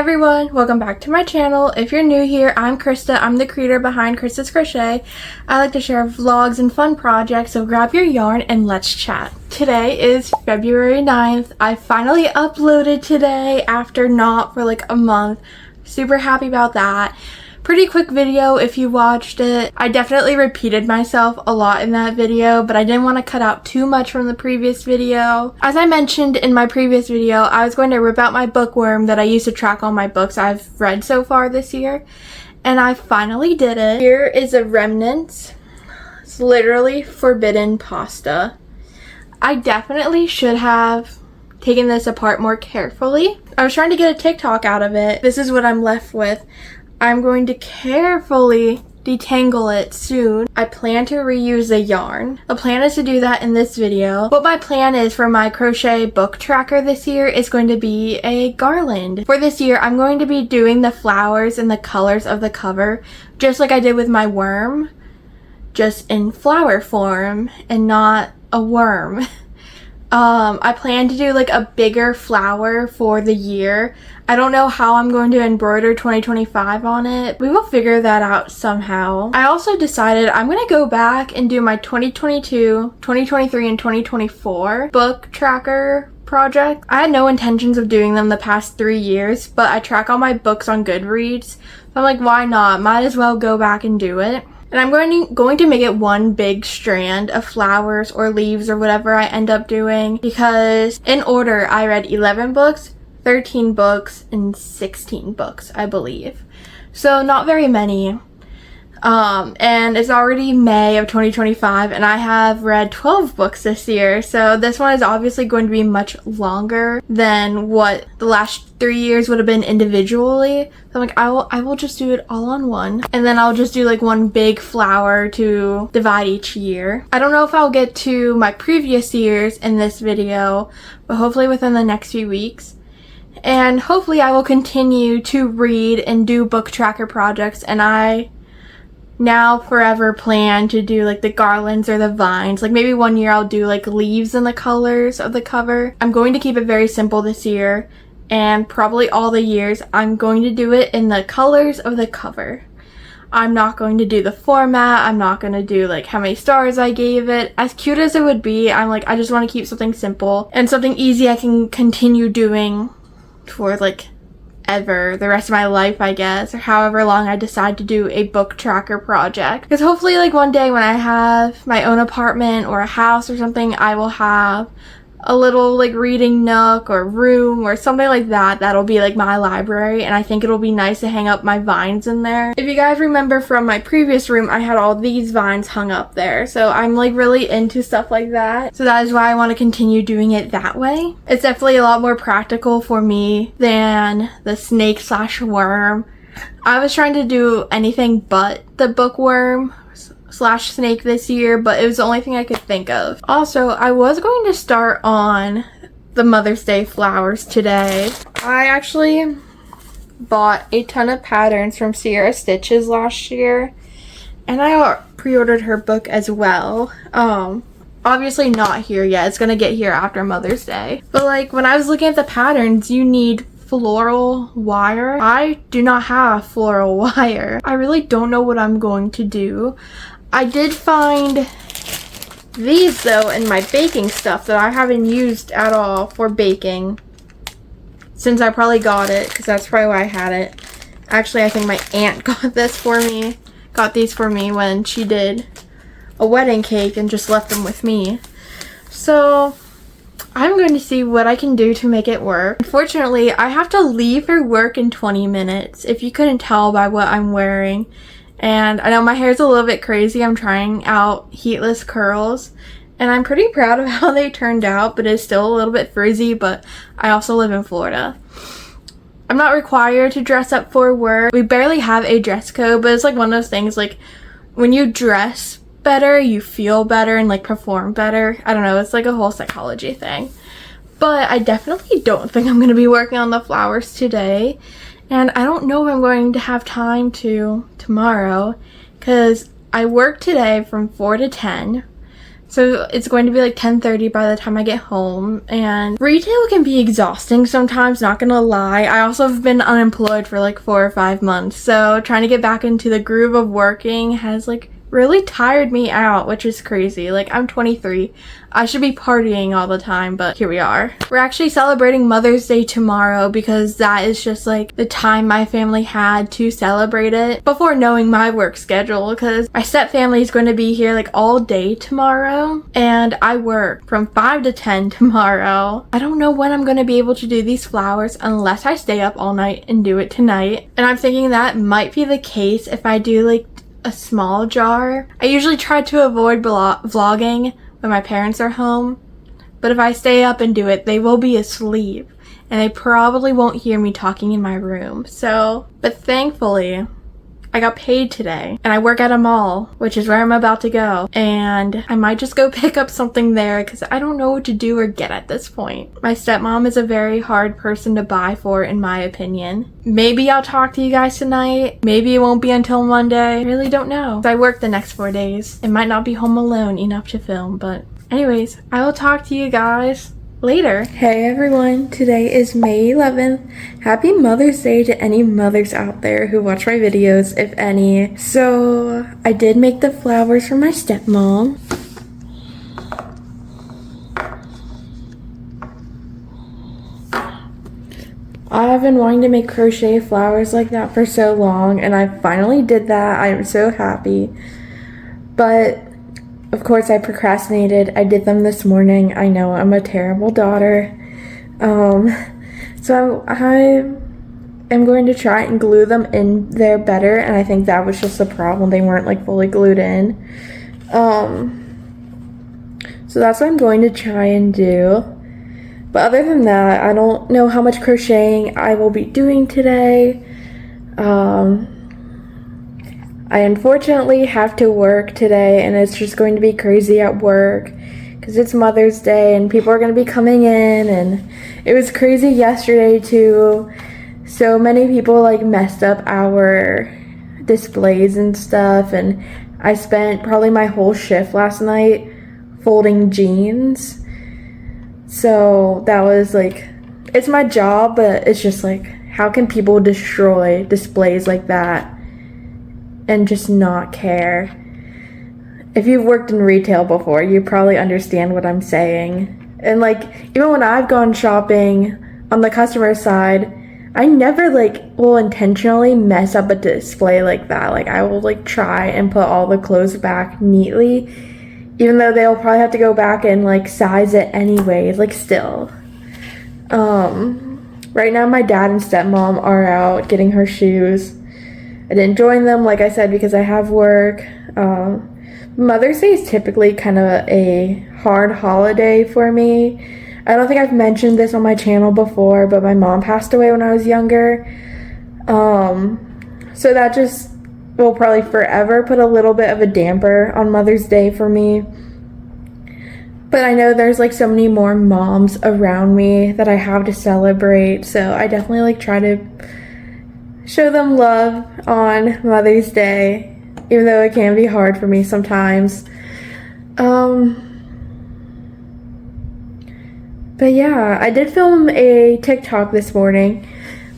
everyone, welcome back to my channel. If you're new here, I'm Krista. I'm the creator behind Krista's Crochet. I like to share vlogs and fun projects, so grab your yarn and let's chat. Today is February 9th. I finally uploaded today after not for like a month. Super happy about that. Pretty quick video if you watched it. I definitely repeated myself a lot in that video, but I didn't want to cut out too much from the previous video. As I mentioned in my previous video, I was going to rip out my bookworm that I used to track all my books I've read so far this year, and I finally did it. Here is a remnant. It's literally forbidden pasta. I definitely should have taken this apart more carefully. I was trying to get a TikTok out of it. This is what I'm left with. I'm going to carefully detangle it soon. I plan to reuse the yarn. The plan is to do that in this video. What my plan is for my crochet book tracker this year is going to be a garland. For this year, I'm going to be doing the flowers and the colors of the cover, just like I did with my worm, just in flower form and not a worm. I plan to do like a bigger flower for the year. I don't know how I'm going to embroider 2025 on it. We will figure that out somehow. I also decided I'm going to go back and do my 2022, 2023, and 2024 book tracker project. I had no intentions of doing them the past 3 years, but I track all my books on Goodreads. So I'm like, why not? Might as well go back and do it. And I'm going to make it one big strand of flowers or leaves or whatever I end up doing, because in order I read 11 books, 13 books, and 16 books, I believe. So not very many. And it's already May of 2025 and I have read 12 books this year, so this one is obviously going to be much longer than what the last 3 years would have been individually. So I'm like, I will just do it all on one, and then I'll just do like one big flower to divide each year. I don't know if I'll get to my previous years in this video, but hopefully within the next few weeks. And hopefully I will continue to read and do book tracker projects, and I now forever plan to do like the garlands or the vines. Like maybe one year I'll do like leaves in the colors of the cover. I'm going to keep it very simple this year, and probably all the years I'm going to do it in the colors of the cover. I'm not going to do the format. I'm not going to do like how many stars I gave it. As cute as it would be, I'm like, I just want to keep something simple and something easy I can continue doing for like ever, the rest of my life, I guess, or however long I decide to do a book tracker project. Because hopefully like one day when I have my own apartment or a house or something, I will have a little like reading nook or room or something like that. That'll be like my library, and I think it'll be nice to hang up my vines in there. If you guys remember from my previous room, I had all these vines hung up there, so I'm like really into stuff like that. So that is why I want to continue doing it that way. It's definitely a lot more practical for me than the snake slash worm. I was trying to do anything but the bookworm slash snake this year, but it was the only thing I could think of. Also, I was going to start on the Mother's Day flowers today. I actually bought a ton of patterns from Sierra Stitches last year, and I pre-ordered her book as well. Obviously not here yet. It's gonna get here after Mother's Day. But like when I was looking at the patterns, you need floral wire. I do not have floral wire. I really don't know what I'm going to do. I did find these though in my baking stuff that I haven't used at all for baking since I probably got it, because that's probably why I had it. Actually, I think my aunt got these for me when she did a wedding cake and just left them with me. So I'm going to see what I can do to make it work. Unfortunately, I have to leave for work in 20 minutes, if you couldn't tell by what I'm wearing. And I know my hair's a little bit crazy. I'm trying out heatless curls, and I'm pretty proud of how they turned out, but it's still a little bit frizzy, but I also live in Florida. I'm not required to dress up for work. We barely have a dress code, but it's like one of those things, like when you dress better, you feel better and like perform better. I don't know, it's like a whole psychology thing. But I definitely don't think I'm going to be working on the flowers today. And I don't know if I'm going to have time to tomorrow, because I work today from 4 to 10. So it's going to be like 10:30 by the time I get home, and retail can be exhausting sometimes, not gonna lie. I also have been unemployed for like 4 or 5 months, so trying to get back into the groove of working has like really tired me out, which is crazy. Like, I'm 23. I should be partying all the time, but here we are. We're actually celebrating Mother's Day tomorrow because that is just like the time my family had to celebrate it before knowing my work schedule, because my step family is going to be here like all day tomorrow and I work from 5 to 10 tomorrow. I don't know when I'm going to be able to do these flowers unless I stay up all night and do it tonight. And I'm thinking that might be the case if I do like a small jar. I usually try to avoid vlogging when my parents are home, but if I stay up and do it, they will be asleep and they probably won't hear me talking in my room. So, but thankfully I got paid today and I work at a mall, which is where I'm about to go, and I might just go pick up something there because I don't know what to do or get at this point. My stepmom is a very hard person to buy for, in my opinion. Maybe I'll talk to you guys tonight. Maybe it won't be until Monday. I really don't know. I work the next 4 days. It might not be home alone enough to film, but anyways, I will talk to you guys later. Hey everyone, today is May 11th. Happy Mother's Day to any mothers out there who watch my videos, if any. So I did make the flowers for my stepmom. I've been wanting to make crochet flowers like that for so long, and I finally did that. I am so happy. But of course, I procrastinated. I did them this morning. I know, I'm a terrible daughter. So I am going to try and glue them in there better, and I think that was just the problem. They weren't like fully glued in. So that's what I'm going to try and do. But other than that, I don't know how much crocheting I will be doing today. I unfortunately have to work today, and it's just going to be crazy at work because it's Mother's Day and people are going to be coming in, and it was crazy yesterday too. So many people like messed up our displays and stuff, and I spent probably my whole shift last night folding jeans. So that was like, it's my job, but it's just like, how can people destroy displays like that and just not care? If you've worked in retail before, you probably understand what I'm saying. And like, even when I've gone shopping on the customer side, I never like will intentionally mess up a display like that. Like, I will like try and put all the clothes back neatly, even though they'll probably have to go back and like size it anyways, like still. Right now my dad and stepmom are out getting her shoes. I didn't join them, like I said, because I have work. Mother's Day is typically kind of a hard holiday for me. I don't think I've mentioned this on my channel before, but my mom passed away when I was younger. So that just will probably forever put a little bit of a damper on Mother's Day for me. But I know there's like so many more moms around me that I have to celebrate, so I definitely like try to show them love on Mother's Day, even though it can be hard for me sometimes. But yeah, I did film a TikTok this morning.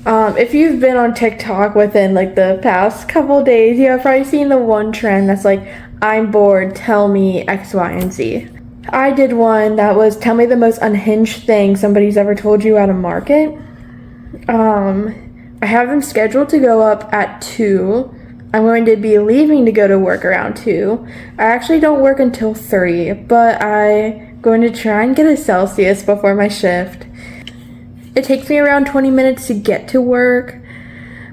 If you've been on TikTok within like the past couple days, you have probably seen the one trend that's like, I'm bored, tell me X, Y, and Z. I did one that was, tell me the most unhinged thing somebody's ever told you at a market. I have them scheduled to go up at 2. I'm going to be leaving to go to work around 2. I actually don't work until 3, but I'm going to try and get a Celsius before my shift. It takes me around 20 minutes to get to work,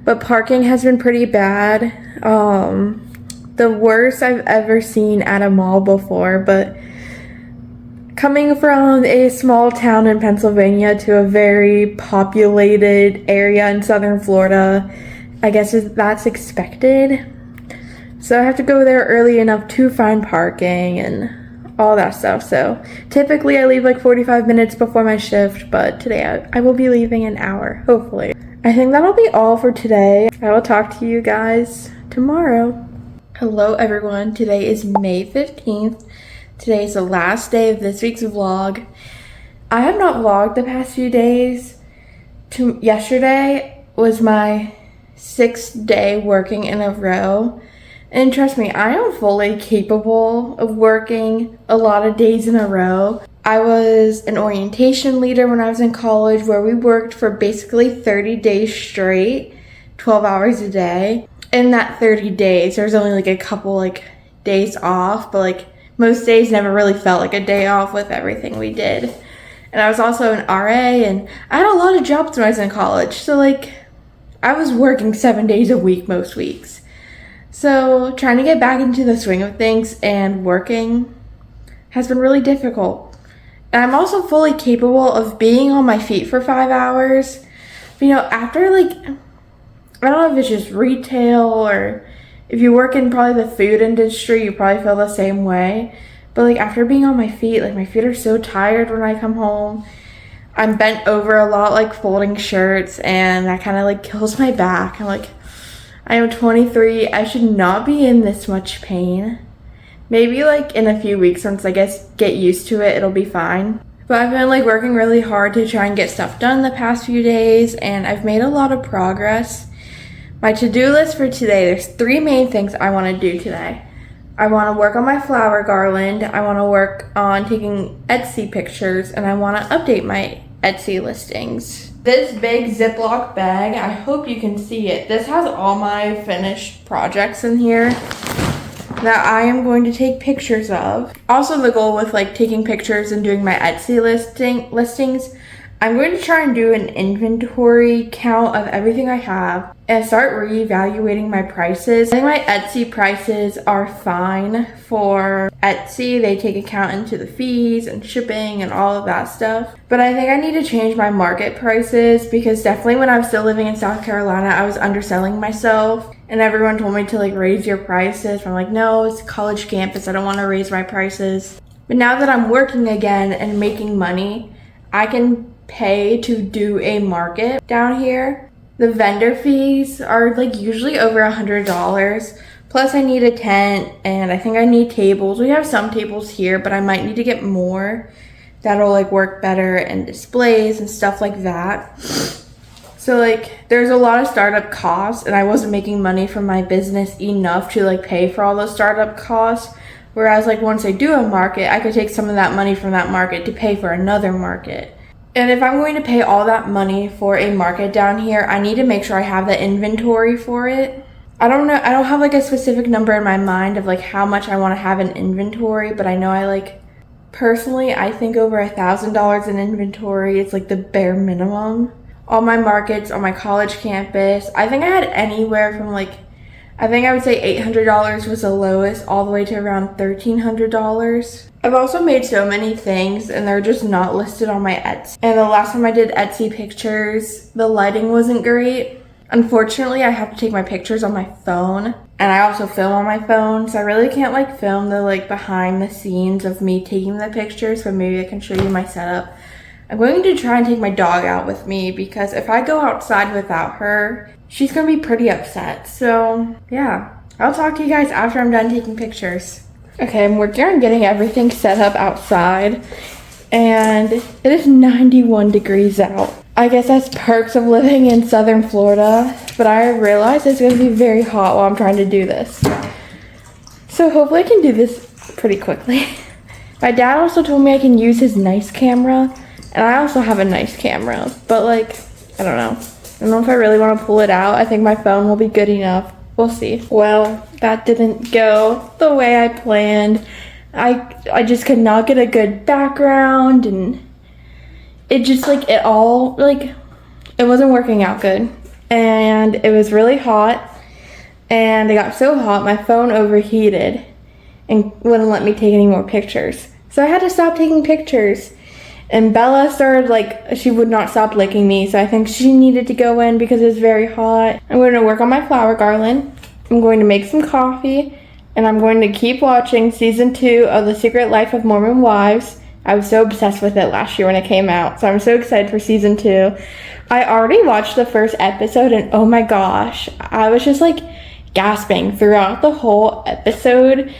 but parking has been pretty bad. The worst I've ever seen at a mall before, but coming from a small town in Pennsylvania to a very populated area in southern Florida, I guess that's expected. So I have to go there early enough to find parking and all that stuff. So typically I leave like 45 minutes before my shift, but today I will be leaving an hour, hopefully. I think that'll be all for today. I will talk to you guys tomorrow. Hello everyone, today is May 15th. Today is the last day of this week's vlog. I have not vlogged the past few days. Yesterday was my 6th day working in a row. And trust me, I am fully capable of working a lot of days in a row. I was an orientation leader when I was in college where we worked for basically 30 days straight, 12 hours a day. In that 30 days, there was only like a couple like days off, but like most days never really felt like a day off with everything we did. And I was also an RA, and I had a lot of jobs when I was in college. So like I was working 7 days a week most weeks. So trying to get back into the swing of things and working has been really difficult. And I'm also fully capable of being on my feet for 5 hours. But, you know, after like, I don't know if it's just retail or if you work in probably the food industry, you probably feel the same way. But like after being on my feet, like my feet are so tired when I come home. I'm bent over a lot, like folding shirts, and that kind of like kills my back. I'm like, I am 23. I should not be in this much pain. Maybe like in a few weeks, once I guess get used to it, it'll be fine. But I've been like working really hard to try and get stuff done the past few days, and I've made a lot of progress. My to-do list for today, there's 3 main things I want to do today. I want to work on my flower garland, I want to work on taking Etsy pictures, and I want to update my Etsy listings. This big Ziploc bag, I hope you can see it. This has all my finished projects in here that I am going to take pictures of. Also, the goal with like taking pictures and doing my Etsy listings, I'm going to try and do an inventory count of everything I have and start reevaluating my prices. I think my Etsy prices are fine for Etsy. They take account into the fees and shipping and all of that stuff. But I think I need to change my market prices because definitely when I was still living in South Carolina, I was underselling myself and everyone told me to like raise your prices. I'm like, no, it's a college campus. I don't want to raise my prices. But now that I'm working again and making money, I can pay to do a market down here. The vendor fees are like usually over $100. Plus I need a tent and I think I need tables. We have some tables here, but I might need to get more that'll like work better and displays and stuff like that. So like there's a lot of startup costs and I wasn't making money from my business enough to like pay for all those startup costs. Whereas like once I do a market, I could take some of that money from that market to pay for another market. And if I'm going to pay all that money for a market down here, I need to make sure I have the inventory for it. I don't know, I don't have like a specific number in my mind of like how much I want to have in inventory, but I know I like, personally, I think over $1,000 in inventory is like the bare minimum. All my markets on my college campus, I think I had anywhere from like, I think I would say $800 was the lowest all the way to around $1,300. I've also made so many things and they're just not listed on my Etsy. And the last time I did Etsy pictures, the lighting wasn't great. Unfortunately, I have to take my pictures on my phone and I also film on my phone. So I really can't like film the like behind the scenes of me taking the pictures, but maybe I can show you my setup. I'm going to try and take my dog out with me because if I go outside without her, she's gonna be pretty upset. So yeah, I'll talk to you guys after I'm done taking pictures. Okay, I'm working on getting everything set up outside and it is 91 degrees out. I guess that's perks of living in southern Florida, but I realize it's gonna be very hot while I'm trying to do this. So hopefully I can do this pretty quickly. My dad also told me I can use his nice camera and I also have a nice camera, but like, I don't know. I don't know if I really want to pull it out. I think my phone will be good enough. We'll see. Well, that didn't go the way I planned. I just could not get a good background and it just like it all like it wasn't working out good. And it was really hot and it got so hot my phone overheated and wouldn't let me take any more pictures. So I had to stop taking pictures. And Bella started like, she would not stop licking me, so I think she needed to go in because it was very hot. I'm going to work on my flower garland. I'm going to make some coffee, and I'm going to keep watching season 2 of The Secret Life of Mormon Wives. I was so obsessed with it last year when it came out, so I'm so excited for season 2. I already watched the first episode, and oh my gosh, I was just like gasping throughout the whole episode.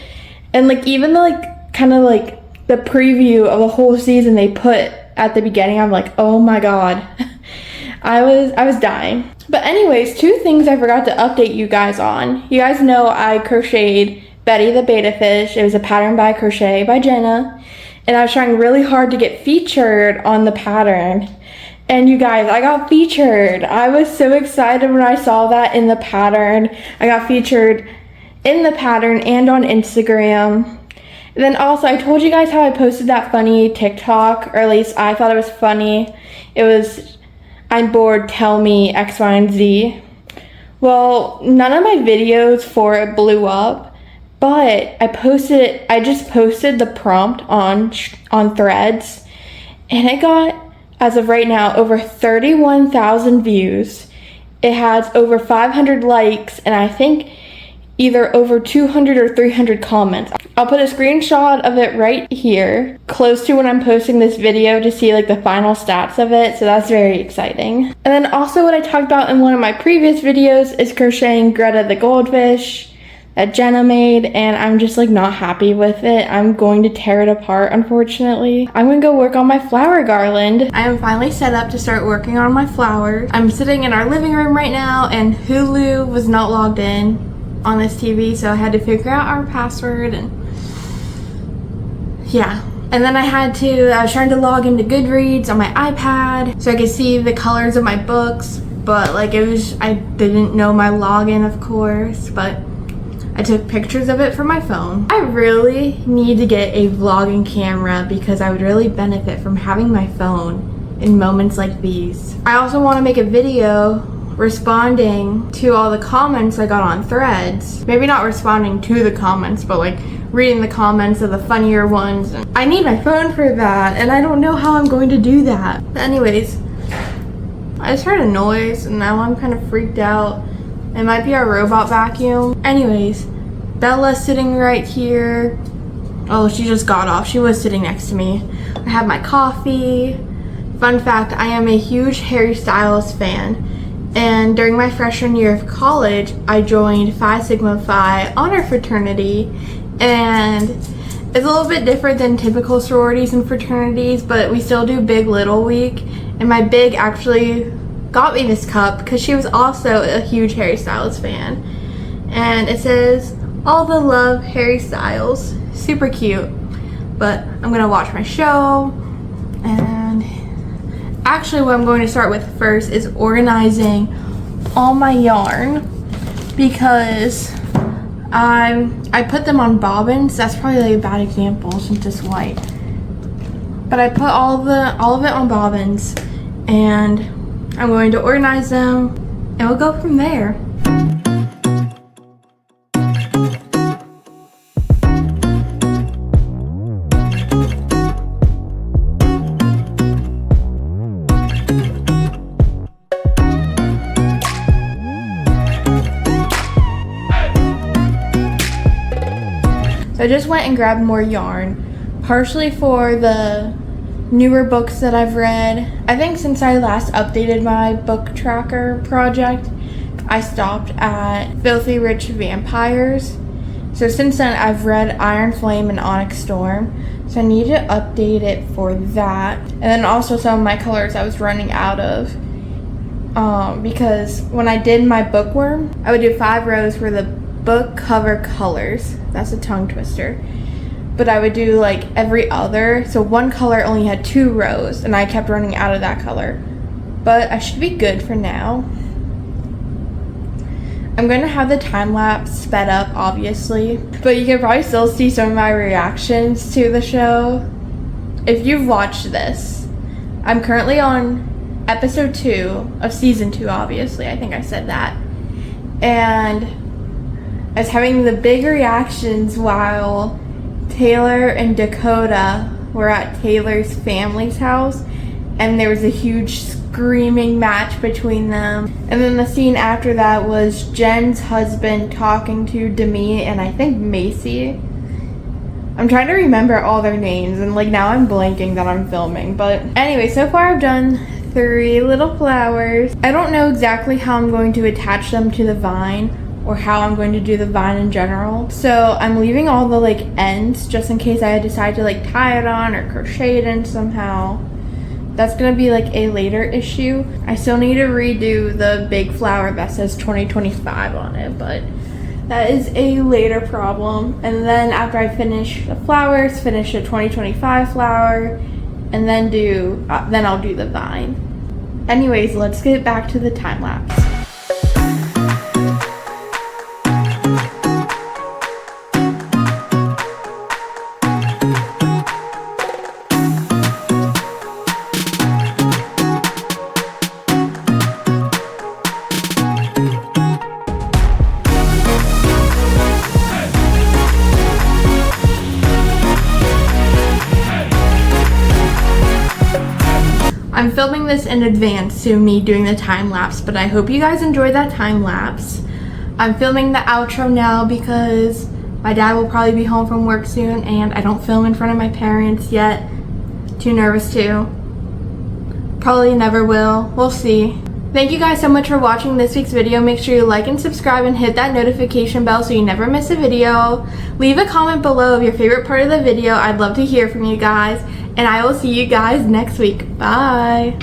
And like even the like kind of like the preview of the whole season they put at the beginning, I'm like, oh my god. I was dying. But anyways, 2 things I forgot to update you guys on. You guys know I crocheted Betty the Betta Fish. It was a pattern by Crochet by Jenna. And I was trying really hard to get featured on the pattern. And you guys, I got featured. I was so excited when I saw that in the pattern. I got featured in the pattern and on Instagram. And then also, I told you guys how I posted that funny TikTok, or at least I thought it was funny. It was, I'm bored, tell me X, Y, and Z. Well, none of my videos for it blew up, but I just posted the prompt on Threads, and it got, as of right now, over 31,000 views. It has over 500 likes, and I think either over 200 or 300 comments. I'll put a screenshot of it right here, close to when I'm posting this video, to see like the final stats of it, so that's very exciting. And then also what I talked about in one of my previous videos is crocheting Greta the goldfish that Jenna made, and I'm just like not happy with it. I'm going to tear it apart, unfortunately. I'm gonna go work on my flower garland. I am finally set up to start working on my flowers. I'm sitting in our living room right now, and Hulu was not logged in on this TV, so I had to figure out our password, and yeah. And then I was trying to log into Goodreads on my iPad so I could see the colors of my books, but like I didn't know my login, of course, but I took pictures of it from my phone. I really need to get a vlogging camera because I would really benefit from having my phone in moments like these. I also want to make a video responding to all the comments I got on Threads. Maybe not responding to the comments, but like reading the comments of the funnier ones. I need my phone for that, and I don't know how I'm going to do that. But anyways, I just heard a noise, and now I'm kind of freaked out. It might be our robot vacuum. Anyways, Bella's sitting right here. Oh, she just got off. She was sitting next to me. I have my coffee. Fun fact, I am a huge Harry Styles fan. And during my freshman year of college, I joined Phi Sigma Phi honor fraternity, and it's a little bit different than typical sororities and fraternities, but we still do Big Little Week, and my Big actually got me this cup because she was also a huge Harry Styles fan, and it says, "All the love, Harry Styles." Super cute. But I'm gonna watch my show, and actually what I'm going to start with first is organizing all my yarn, because I put them on bobbins. That's probably like a bad example since it's white, but I put all of it on bobbins, and I'm going to organize them, and we'll go from there. I just went and grabbed more yarn, partially for the newer books that I've read. I think since I last updated my book tracker project, I stopped at Filthy Rich Vampires. So since then I've read Iron Flame and Onyx Storm, so I need to update it for that. And then also some of my colors I was running out of, because when I did my bookworm, I would do 5 rows for the book cover colors. That's a tongue twister. But I would do like every other, so one color only had 2 rows, and I kept running out of that color. But I should be good for now. I'm going to have the time lapse sped up, obviously, but you can probably still see some of my reactions to the show if you've watched this. I'm currently on episode 2 of season 2, obviously. I think I said that. And I was having the big reactions while Taylor and Dakota were at Taylor's family's house, and there was a huge screaming match between them. And then the scene after that was Jen's husband talking to Demi and I think Macy. I'm trying to remember all their names, and like now I'm blanking that I'm filming. But anyway, so far I've done 3 little flowers. I don't know exactly how I'm going to attach them to the vine, or how I'm going to do the vine in general. So I'm leaving all the like ends just in case I decide to like tie it on or crochet it in somehow. That's gonna be like a later issue. I still need to redo the big flower that says 2025 on it, but that is a later problem. And then after I finish the flowers, finish a 2025 flower, and then I'll do the vine. Anyways, let's get back to the time lapse. I'm filming this in advance to me doing the time lapse, but I hope you guys enjoyed that time lapse. I'm filming the outro now because my dad will probably be home from work soon and I don't film in front of my parents yet. Too nervous to. Probably never will. We'll see. Thank you guys so much for watching this week's video. Make sure you like and subscribe and hit that notification bell so you never miss a video. Leave a comment below of your favorite part of the video. I'd love to hear from you guys. And I will see you guys next week. Bye.